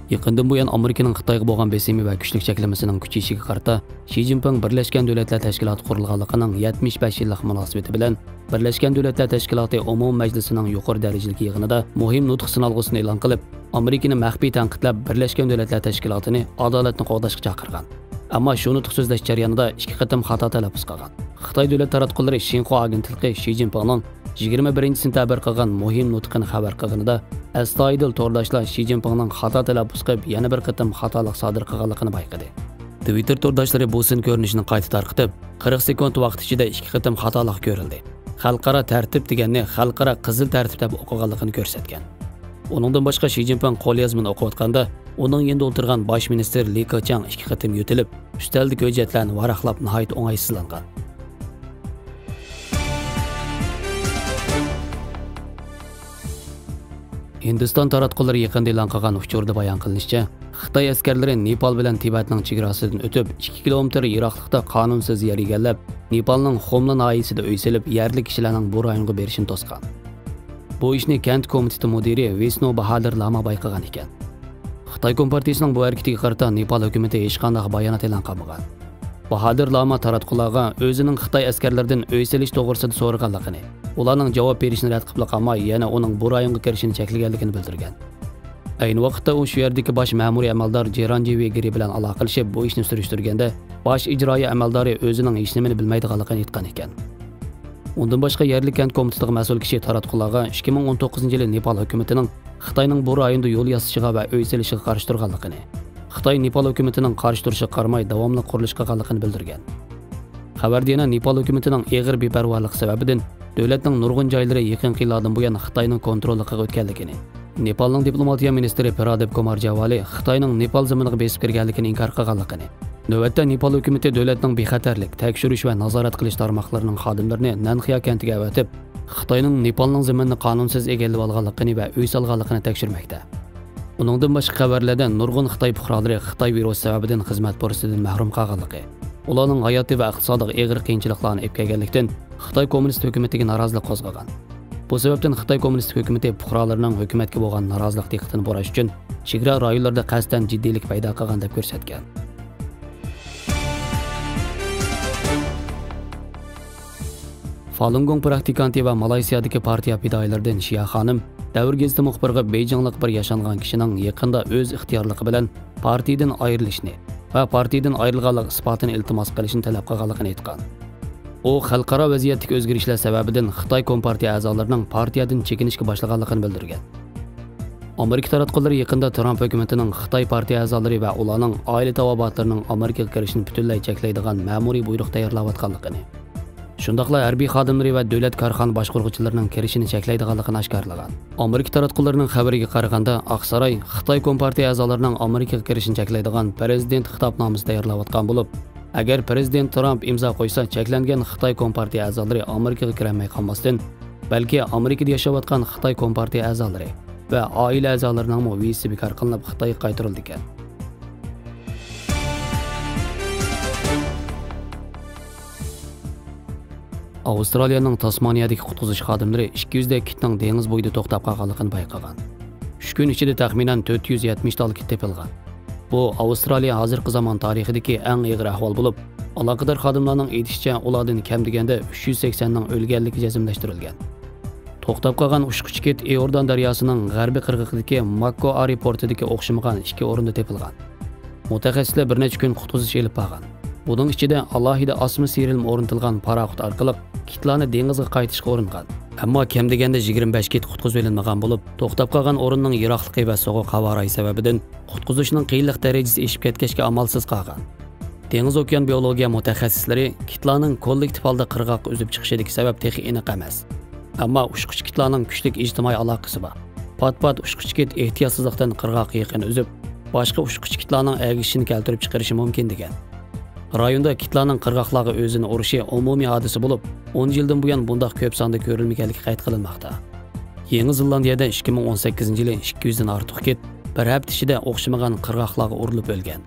Yaqindan buyon Amerikaning Xitoyga bo'lgan besimi va kuchlik cheklamasining kuchayishiga qarata Xi Jinping Birlashgan Davlatlar Tashkiloti qurilganligining 75 yillik munosabati bilan Birlashgan Davlatlar Tashkiloti Umum Majlisining yuqori darajali yig'inida muhim nutq sinalg'usini e'lon qilib, Amerikani maxfiy tanqidlab Birlashgan Davlatlar Tashkilotini adolatni qo'llashga chaqirgan. Ammo shu nutq so'zlash jarayonida ikki qatim xato talaffuz qilgan. Xitoy davlat taratqullari Xinhua agentligi Xi Jinpingning 21 sentabr qilgan muhim nutqini xabar qilganida astoydil to'rdashlar Xi Jinpingning xato talaffuz qilib yana bir qatim xatolik sodir qilganligini bayqadi. Twitter to'rdoshlari bu sin ko'rinishini qayta tarqitib, 40 sekund vaqt ichida ikki qatim xatolik ko'rildi. Xalqaro tartib deganni xalqaro qizil tartib deb o'qiganligini ko'rsatgan. Uningdan boshqa Xi Jinping qo'lyozmani o'qiyotganda, uning endi o'tirgan bosh minister Li Keqiang ikki qatim yo'tilib, üsteldagi hujjatlarni varaqlab nihoyat o'ng'aysizlangan. Hindiston taratqullari yaqinda e'lon qilgan uchurda bayon qilinishicha, Xitoy askarlari Nepal bilan Tibetning chegarasidan o'tib 2 kilometr yiroqlikda qonunsiz yer egallab, Nepalning Xomla noyisida uy selib, yerlik kishilarning bu rayonga berishini to'sgan. Bu ishni kent komiteti mudiri Vishnu Bahadur Lama bayqagan ekan. Xitoy Kompartiyasining bu harakatiga qarata Nepal hukumati hech qanday bayonot e'lon qilmagan. Bahadur Lama taratqularga o'zining Xitoy askarlaridan uy selish to'g'risida so'raganligini, ularning javob berishini rad qilib qolmay, yana uning bu rayonga kirishini cheklaganligini bildirgan. Ayni vaqtda u shu yerdagi bosh ma'muriy amaldor Jeranjevi Giri bilan aloqalashib, bu ishni surishtirganda, bosh ijroiya amaldori o'zining hech nimani bilmaydiganligini aytgan ekan. Undan boshqa yerlik kent komitetiga mas'ul kishi taratqularga 2019-yili Nepal hukumatining Xitoyning bu rayonda yo'l yasashiga va uy selishiga qarshi turganligini, Xitoy Nepal hukumatining qarshi turishiga qaramay davomli qurilish qilganligini bildirgan. Xabarda yana Nepal hukumatining eg'ir beparvoligi sababidan davlatning nurg'un joylari yaqinqi yillardan buyon Xitoyning kontroliga o'tganligini, Nepalning diplomatiya ministri Pradip Kumar Javali Xitoyning Nepal zaminiga besib kirganligini inkor qilganligini, navbatda Nepal hukumati davlatning bexatarlik, tekshirish va nazorat qilish tarmoqlarining xodimlarini Nanxiya kentiga avatib, Xitoyning Nepalning zaminini qonunsiz egallab olganligini va uy solganligini tekshirmoqda. Uningdan boshqa xabarlarda nurg'un Xitoy fuqarolari Xitoy virusi sababidan xizmat fursatidan mahrum qolganligi, ularning hayotiy va iqtisodiy eg'ir qiyinchiliklarni olib kelganlikdan Xitoy kommunist hukumatiga norozilik qo'zg'agan. Bu sababdan Xitoy kommunist hukumati fuqarolarining hukumatga bo'lgan norozilik diqqatini bo'rash uchun chegara rayonlarda qasddan jiddiylik paydo qilgan deb ko'rsatgan. Falun Gong praktikanti va Malayziyadagi partiya fidoyilaridan Shia xonim Davr gazeti muxbiriga Beyjinglik bir yashangan kishining yaqinda o'z ixtiyorligi bilan partiyadan ayrilishni va partiyadan ayrilganlik isbotini iltimos qilishni talab qilganligini aytgan. U xalqaro vaziyatdagi o'zgarishlar sababidan Xitoy Kompartiya a'zolarining partiyadan chekinishga boshlaganligini bildirgan. Amerika taratqullari yaqinda Trump hukumatining Xitoy partiya a'zolari va ularning oila tavobatlarining Amerikaga kirishini butunlay cheklaydigan ma'muriy buyruq tayyorlayotganligini, shundaqla harbiy xodimlari va davlat korxona boshqaruvchilarining kirishini cheklaydiganligini oshkorlagan. Amerika taratqullarining xabariga qaraganda, Oqsaroy Xitoy Kompartiya a'zolarining Amerikaga kirishini cheklaydigan prezident xitobnomasi tayyorlayotgan bo'lib, agar prezident Trump imzo qo'ysa, cheklangan Xitoy Kompartiya a'zolari Amerikaga kirmay qolmasdan, balki Amerikada yashayotgan Xitoy Kompartiya a'zolari va oila a'zolarining vizasi bekor qilinib Xitoyga qaytarildi ekan. Avstraliyaning Tasmaniyadagi qutqizish xodimlari 200 ta kitning dengiz bo'yida to'xtab qolganligini bayqagan. 3 kun ichida taxminan 470 ta kit topilgan. Bu Avstraliya hozirgi zamon tarixidagi eng og'ir ahvol bo'lib, aloqador xodimlarning aytishicha, ulardan kam deganda 380 ning o'lganligi jazmlashtirilgan. To'xtab qolgan ushquch kit Eordan daryosining g'arbiy qirg'og'idagi Macquarie portidagi o'xshamagan 2 o'rinda topilgan. Mutaxassislar bir necha kun qutqizish olib borgan. Bunun ichida alohida osma serilma o'rnatilgan paraxut orqali kitlarni dengizga qaytishga uringan. Ammo kam deganda 25 kit qutqizib olinmagan bo'lib, to'xtab qolgan o'rinning yiroqligi va sovuq havo rayi sababidan qutqizishning qiyinlik darajasi eshib ketgachga amalsiz qolgan. Dengiz okean biologiya mutaxassislari kitlarning kollektiv holda qirg'oqqa uzib chiqishidagi sabab texi aniq emas. Ammo ushquch kitlarning kuchli ijtimoiy aloqasi bor. Pat-pat ushquch kit ehtiyotsizlikdan qirg'oqqa yaqin uzib, boshqa ushquch kitlarning agishini keltirib chiqarishi mumkin degan. Rayonda kitlarning qirg'oqlarga o'zini urishi umumiy hodisa bo'lib, 10 yildan buyon bunday ko'p sonda ko'rilmaganligi qayd qilinmoqda. Yangi Zelandiyada 2018-yili 200 dan ortiq kit bir hafta ichida o'xshamagan qirg'oqlarga urilib o'lgan.